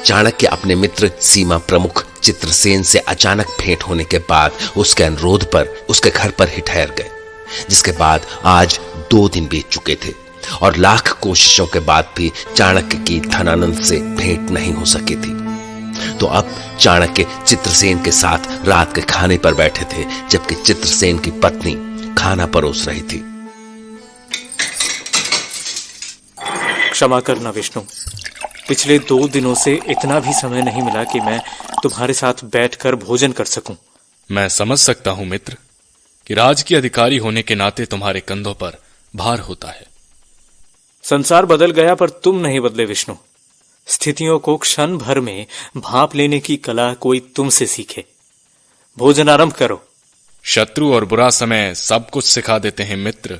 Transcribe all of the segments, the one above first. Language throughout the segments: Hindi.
चाणक्य अपने मित्र सीमा प्रमुख चित्रसेन से अचानक भेंट होने के बाद उसके अनुरोध पर उसके घर पर ही ठहर गए, जिसके बाद आज 2 दिन बीत चुके थे और लाख कोशिशों के बाद भी चाणक्य की धनानंद से भेंट नहीं हो सकी थी। तो अब चाणक्य चित्रसेन के साथ रात के खाने पर बैठे थे, जबकि चित्रसेन की पत्नी खाना परोस रही थी। क्षमा करना विष्णु, पिछले 2 दिनों से इतना भी समय नहीं मिला कि मैं तुम्हारे साथ बैठकर भोजन कर सकूं। मैं समझ सकता हूं मित्र कि राजकीय अधिकारी होने के नाते तुम्हारे कंधों पर भार होता है। संसार बदल गया पर तुम नहीं बदले विष्णु। स्थितियों को क्षण भर में भांप लेने की कला कोई तुमसे सीखे। भोजन आरंभ करो। शत्रु और बुरा समय सब कुछ सिखा देते हैं मित्र।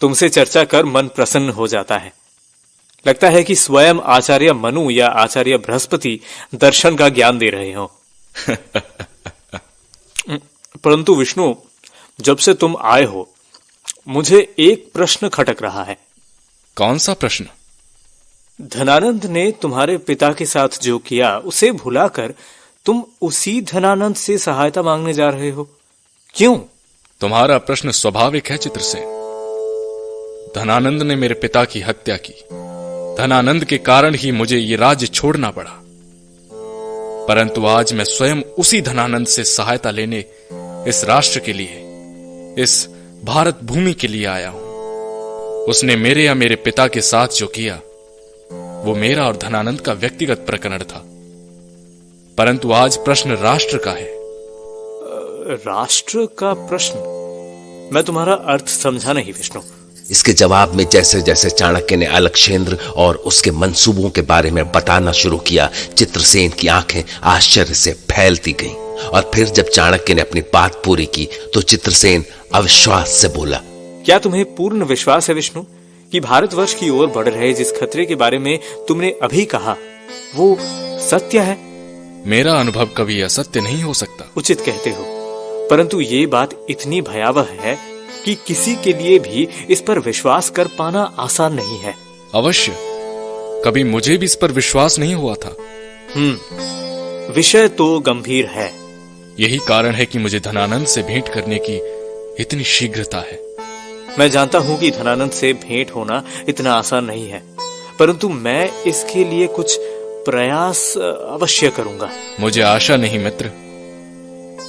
तुमसे चर्चा कर मन प्रसन्न हो जाता है। लगता है कि स्वयं आचार्य मनु या आचार्य बृहस्पति दर्शन का ज्ञान दे रहे हो। परंतु विष्णु, जब से तुम आए हो मुझे एक प्रश्न खटक रहा है। कौन सा प्रश्न? धनानंद ने तुम्हारे पिता के साथ जो किया उसे भुलाकर तुम उसी धनानंद से सहायता मांगने जा रहे हो, क्यों? तुम्हारा प्रश्न स्वाभाविक है चित्रसेन। धनानंद ने मेरे पिता की हत्या की। धनानंद के कारण ही मुझे ये राज्य छोड़ना पड़ा। परंतु आज मैं स्वयं उसी धनानंद से सहायता लेने इस राष्ट्र के लिए, इस भारत भूमि के लिए आया हूं। उसने मेरे या मेरे पिता के साथ जो किया वो मेरा और धनानंद का व्यक्तिगत प्रकरण था, परंतु आज प्रश्न राष्ट्र का है। राष्ट्र का प्रश्न? मैं तुम्हारा अर्थ समझा नहीं विष्णु। इसके जवाब में जैसे जैसे चाणक्य ने अलक्षेंद्र और उसके मंसूबों के बारे में बताना शुरू किया, चित्रसेन की आंखें आश्चर्य से फैलती गईं। और फिर जब चाणक्य ने अपनी बात पूरी की तो चित्रसेन अविश्वास से बोला, क्या तुम्हें पूर्ण विश्वास है विष्णु कि भारतवर्ष की ओर बढ़ रहे जिस खतरे के बारे में तुमने अभी कहा वो सत्य है? मेरा अनुभव कभी असत्य नहीं हो सकता। उचित कहते हो, परंतु ये बात इतनी भयावह है कि किसी के लिए भी इस पर विश्वास कर पाना आसान नहीं है। अवश्य, कभी मुझे भी इस पर विश्वास नहीं हुआ था। विषय तो गंभीर है। यही कारण है कि मुझे धनानंद से भेंट करने की इतनी शीघ्रता है। मैं जानता हूं कि धनानंद से भेंट होना इतना आसान नहीं है, परंतु मैं इसके लिए कुछ प्रयास अवश्य करूंगा। मुझे आशा नहीं मित्र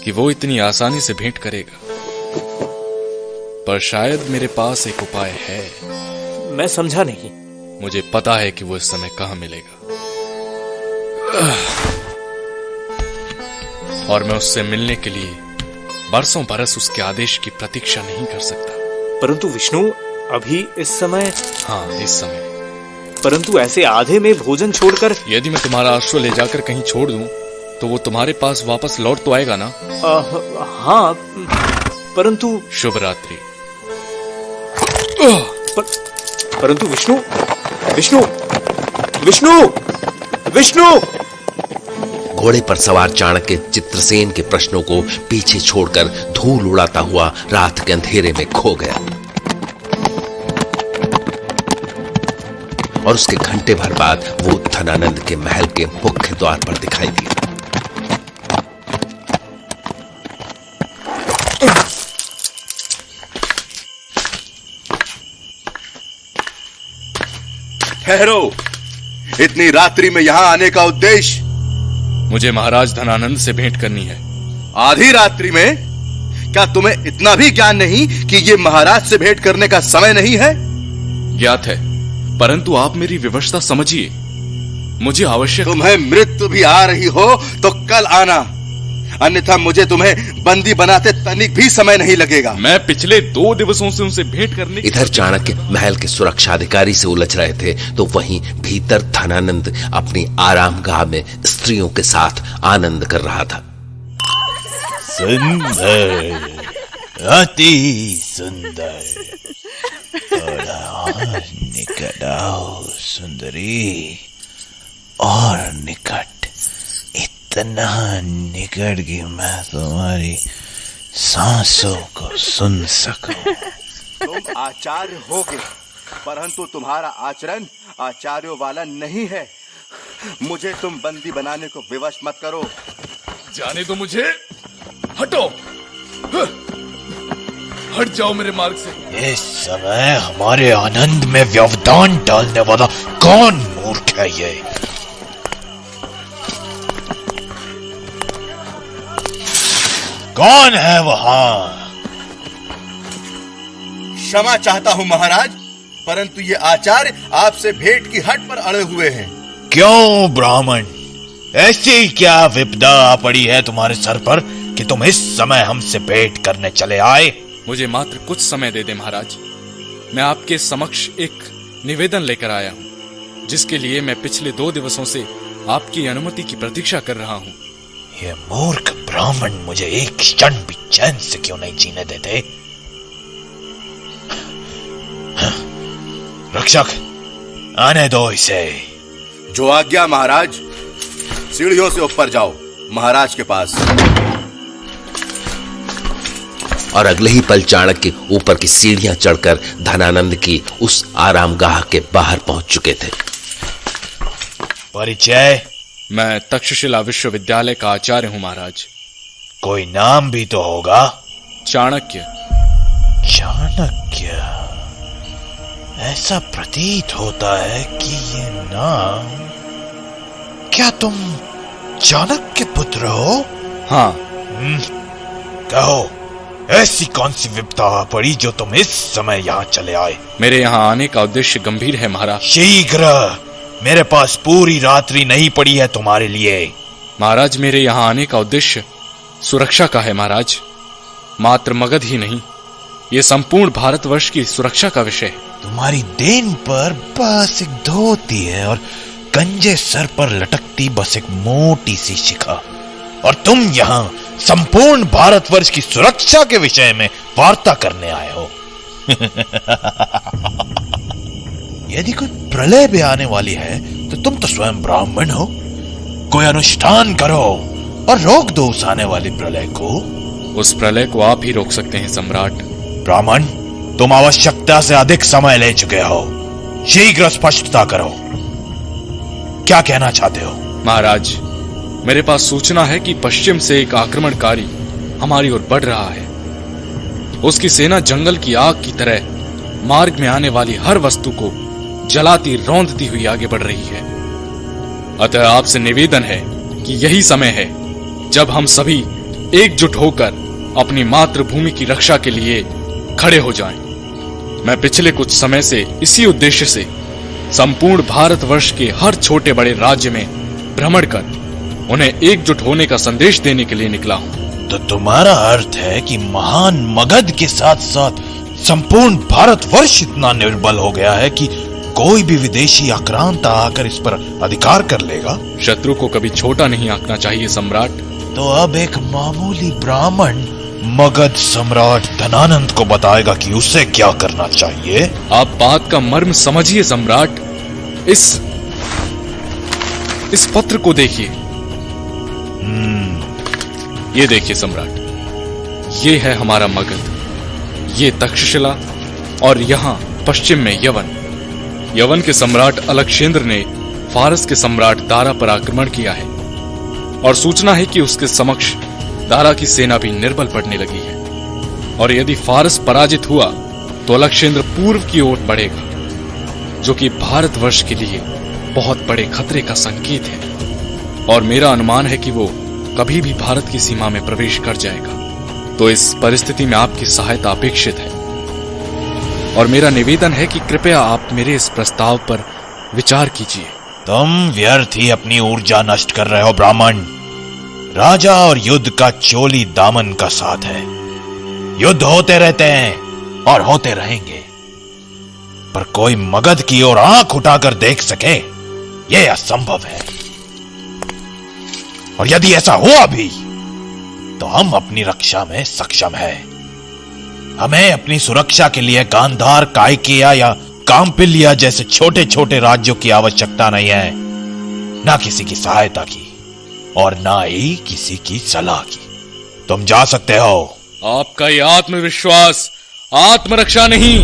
कि वो इतनी आसानी से भेंट करेगा, पर शायद मेरे पास एक उपाय है। मैं समझा नहीं। मुझे पता है कि वो इस समय कहां मिलेगा और मैं उससे मिलने के लिए बरसों बरस उसके आदेश की प्रतीक्षा नहीं कर सकता। परंतु विष्णु, अभी इस समय? हाँ, इस समय। परंतु ऐसे आधे में भोजन छोड़कर? यदि मैं तुम्हारा अश्व ले जाकर कहीं छोड़ दूं तो वो तुम्हारे पास वापस लौट तो आएगा ना? हाँ, परंतु। शुभ रात्रि। परंतु विष्णु, विष्णु, विष्णु, विष्णु! घोड़े पर सवार चाणक्य चित्रसेन के प्रश्नों को पीछे छोड़कर धूल उड़ाता हुआ रात के अंधेरे में खो गया और उसके घंटे भर बाद वो धनानंद के महल के मुख्य द्वार पर दिखाई दिया। ठहरो, इतनी रात्रि में यहां आने का उद्देश्य? मुझे महाराज धनानंद से भेंट करनी है। आधी रात्रि में? क्या तुम्हें इतना भी ज्ञान नहीं कि ये महाराज से भेंट करने का समय नहीं है? ज्ञात है, परंतु आप मेरी विवशता समझिए। मुझे आवश्यक। तुम्हें मृत्यु भी आ रही हो तो कल आना, अन्यथा मुझे तुम्हें बंदी बनाते तनिक भी समय नहीं लगेगा। मैं पिछले 2 दिवसों से उनसे भेंट करने। इधर चाणक्य महल के सुरक्षा अधिकारी से उलझ रहे थे तो वहीं भीतर धनानंद अपनी आरामगाह में स्त्रियों के साथ आनंद कर रहा था। सुंदर, अति सुंदर, थोड़ा और निकट आओ सुंदरी, और निकट, इतना निकट कि मैं तुम्हारी सांसों को सुन सकूं। तुम आचार्य होगे, परंतु तुम्हारा आचरण आचार्यों वाला नहीं है। मुझे तुम बंदी बनाने को विवश मत करो। जाने दो मुझे, हटो, हट जाओ मेरे मार्ग से। इस समय हमारे आनंद में व्यवधान डालने वाला कौन मूर्ख है ये? कौन है वहां? क्षमा चाहता हूं महाराज, परंतु ये आचार्य आपसे भेंट की हट पर अड़े हुए हैं। क्यों ब्राह्मण, ऐसी क्या विपदा आ पड़ी है तुम्हारे सर पर कि तुम इस समय हमसे भेंट करने चले आए? मुझे मात्र कुछ समय दे दे महाराज। मैं आपके समक्ष एक निवेदन लेकर आया हूं, जिसके लिए मैं पिछले 2 दिवसों से आपकी अनुमति की प्रतीक्षा कर रहा हूं। ये मूर्ख ब्राह्मण मुझे एक क्षण भी चैन से क्यों नहीं जीने देते? रक्षक, आने दो इसे। जो आज्ञा महाराज। सीढ़ियों से ऊपर जाओ, महाराज के पास। और अगले ही पल चाणक्य ऊपर की सीढ़ियां चढ़कर धनानंद की उस आरामगाह के बाहर पहुंच चुके थे। परिचय? मैं तक्षशिला विश्वविद्यालय का आचार्य हूं महाराज। कोई नाम भी तो होगा। चाणक्य। चाणक्य? ऐसा प्रतीत होता है कि ये नाम... क्या तुम चाणक्य पुत्र हो? हाँ। कहो, ऐसी कौन सी विपदा आ पड़ी जो तुम इस समय यहाँ चले आए? मेरे यहाँ आने का उद्देश्य गंभीर है महाराज। शीघ्र, मेरे पास पूरी रात्रि नहीं पड़ी है तुम्हारे लिए। महाराज, मेरे यहाँ आने का उद्देश्य सुरक्षा का है महाराज। मात्र मगध ही नहीं, ये संपूर्ण भारतवर्ष की सुरक्षा का विषय है। तुम्हारी देन पर बस एक धोती है और गंजे सर पर लटकती बस एक मोटी सी शिखा, और तुम यहाँ संपूर्ण भारतवर्ष की सुरक्षा के विषय में वार्ता करने आए हो। यदि कोई प्रलय भी आने वाली है तो तुम तो स्वयं ब्राह्मण हो। कोई अनुष्ठान करो और रोक दो उस आने वाली प्रलय को। उस प्रलय को आप ही रोक सकते हैं सम्राट। ब्राह्मण, तुम आवश्यकता से अधिक समय ले चुके हो। शीघ्र स्पष्टता करो, क्या कहना चाहते हो? महाराज, मेरे पास सूचना है कि पश्चिम से एक आक्रमणकारी हमारी ओर बढ़ रहा है। उसकी सेना जंगल की आग की तरह मार्ग में आने वाली हर वस्तु को जलाती रौंदती हुई आगे बढ़ रही है। अतः आपसे निवेदन है कि यही समय है जब हम सभी एकजुट होकर अपनी मातृभूमि की रक्षा के लिए खड़े हो जाएं। मैं पिछले कुछ समय से इसी उद्देश्य से संपूर्ण भारतवर्ष के हर छोटे बड़े राज्य में भ्रमण कर उन्हें एकजुट होने का संदेश देने के लिए निकला हूं। तो तुम्हारा अर्थ है कि महान मगध के साथ साथ संपूर्ण भारतवर्ष इतना निर्बल हो गया है कि कोई भी विदेशी आक्रांत आकर इस पर अधिकार कर लेगा? शत्रु को कभी छोटा नहीं आंकना चाहिए सम्राट। तो अब एक मामूली ब्राह्मण मगध सम्राट धनानंद को बताएगा कि उसे क्या करना चाहिए? आप बात का मर्म समझिए सम्राट। इस पत्र को देखिए। ये देखिए सम्राट, ये है हमारा मगध, ये तक्षशिला, और यहाँ पश्चिम में यवन। यवन के सम्राट अलक्षेंद्र ने फारस के सम्राट दारा पर आक्रमण किया है, और सूचना है कि उसके समक्ष दारा की सेना भी निर्बल पड़ने लगी है। और यदि फारस पराजित हुआ तो अलक्षेंद्र पूर्व की ओर बढ़ेगा, जो कि भारतवर्ष के लिए बहुत बड़े खतरे का संकेत है। और मेरा अनुमान है कि वो कभी भी भारत की सीमा में प्रवेश कर जाएगा। तो इस परिस्थिति में आपकी सहायता अपेक्षित है, और मेरा निवेदन है कि कृपया आप मेरे इस प्रस्ताव पर विचार कीजिए। तुम व्यर्थ ही अपनी ऊर्जा नष्ट कर रहे हो ब्राह्मण। राजा और युद्ध का चोली दामन का साथ है। युद्ध होते रहते हैं और होते रहेंगे, पर कोई मगध की ओर आंख उठाकर देख सके, यह असंभव है। और यदि ऐसा हुआ भी तो हम अपनी रक्षा में सक्षम हैं। हमें अपनी सुरक्षा के लिए गांधार, काइकिया या काम्पिलिया जैसे छोटे छोटे राज्यों की आवश्यकता नहीं है, ना किसी की सहायता की और ना ही किसी की सलाह की। तुम जा सकते हो। आपका ये आत्मविश्वास आत्मरक्षा नहीं,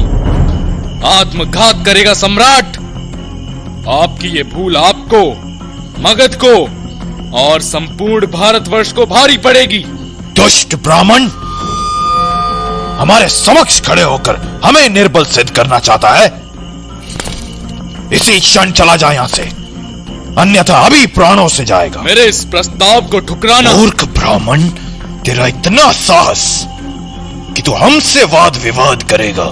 आत्मघात करेगा सम्राट। आपकी ये भूल आपको मगध को और संपूर्ण भारतवर्ष को भारी पड़ेगी। दुष्ट ब्राह्मण हमारे समक्ष खड़े होकर हमें निर्बल सिद्ध करना चाहता है। इसी क्षण चला जा यहां से, अन्यथा अभी प्राणों से जाएगा। मेरे इस प्रस्ताव को ठुकराना। मूर्ख ब्राह्मण, तेरा इतना साहस कि तू हमसे वाद विवाद करेगा,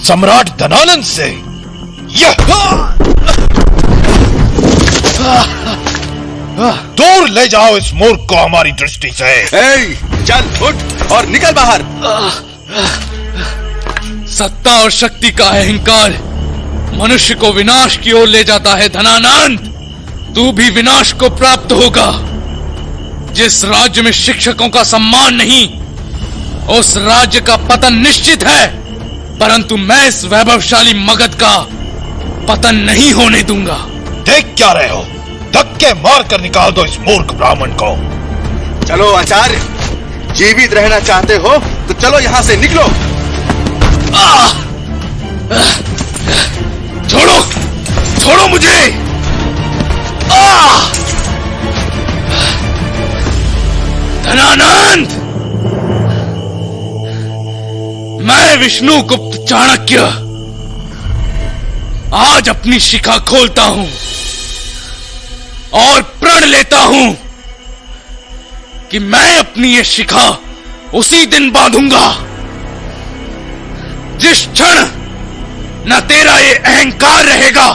सम्राट धनानंद से। दूर ले जाओ इस मूर्ख को हमारी दृष्टि से। चल उठ और निकल बाहर। सत्ता और शक्ति का अहंकार मनुष्य को विनाश की ओर ले जाता है। धनानंद, तू भी विनाश को प्राप्त होगा। जिस राज्य में शिक्षकों का सम्मान नहीं, उस राज्य का पतन निश्चित है। परंतु मैं इस वैभवशाली मगध का पतन नहीं होने दूंगा। देख क्या रहे हो? धक्के मार कर निकाल दो इस मूर्ख ब्राह्मण को। चलो आचार्य, जीवित रहना चाहते हो तो चलो यहां से निकलो। छोड़ो, छोड़ो मुझे। धनानंद, मैं विष्णुगुप्त चाणक्य आज अपनी शिखा खोलता हूं और प्रण लेता हूं कि मैं अपनी ये शिखा उसी दिन बांधूंगा जिस क्षण न तेरा ये अहंकार रहेगा,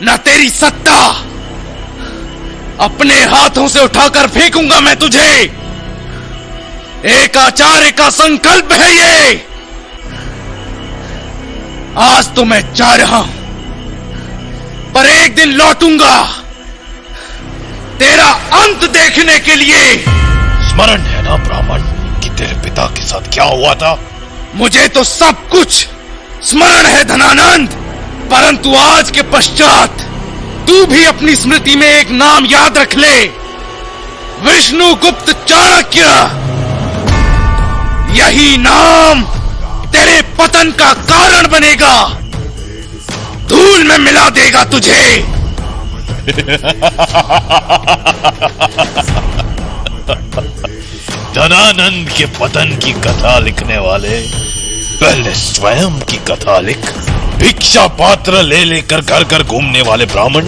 न तेरी सत्ता। अपने हाथों से उठाकर फेंकूंगा मैं तुझे। एक आचार्य का संकल्प है ये। आज तो मैं जा रहा हूं, पर एक दिन लौटूंगा तेरा अंत देखने के लिए। स्मरण है ना ब्राह्मण कि तेरे पिता के साथ क्या हुआ था? मुझे तो सब कुछ स्मरण है धनानंद, परंतु आज के पश्चात तू भी अपनी स्मृति में एक नाम याद रख ले, विष्णुगुप्त चाणक्य। यही नाम तेरे पतन का कारण बनेगा, धूल में मिला देगा तुझे। धनानंद के पतन की कथा लिखने वाले पहले स्वयं की कथा लिख। भिक्षा पात्र ले लेकर घर घर घूमने वाले ब्राह्मण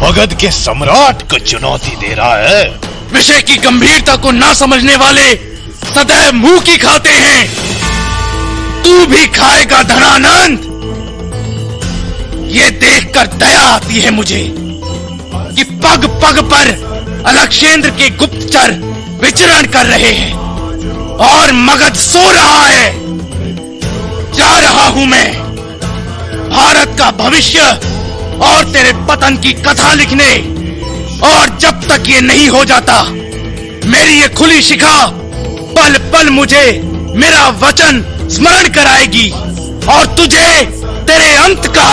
मगध के सम्राट को चुनौती दे रहा है। विषय की गंभीरता को ना समझने वाले सदैव मुंह की खाते हैं। तू भी खाएगा धनानंद। ये देखकर दया आती है मुझे कि पग पग पर अलक्षेंद्र के गुप्तचर विचरण कर रहे हैं और मगध सो रहा है। जा रहा हूं मैं भारत का भविष्य और तेरे पतन की कथा लिखने, और जब तक ये नहीं हो जाता मेरी ये खुली शिखा पल पल मुझे मेरा वचन स्मरण कराएगी और तुझे तेरे अंत का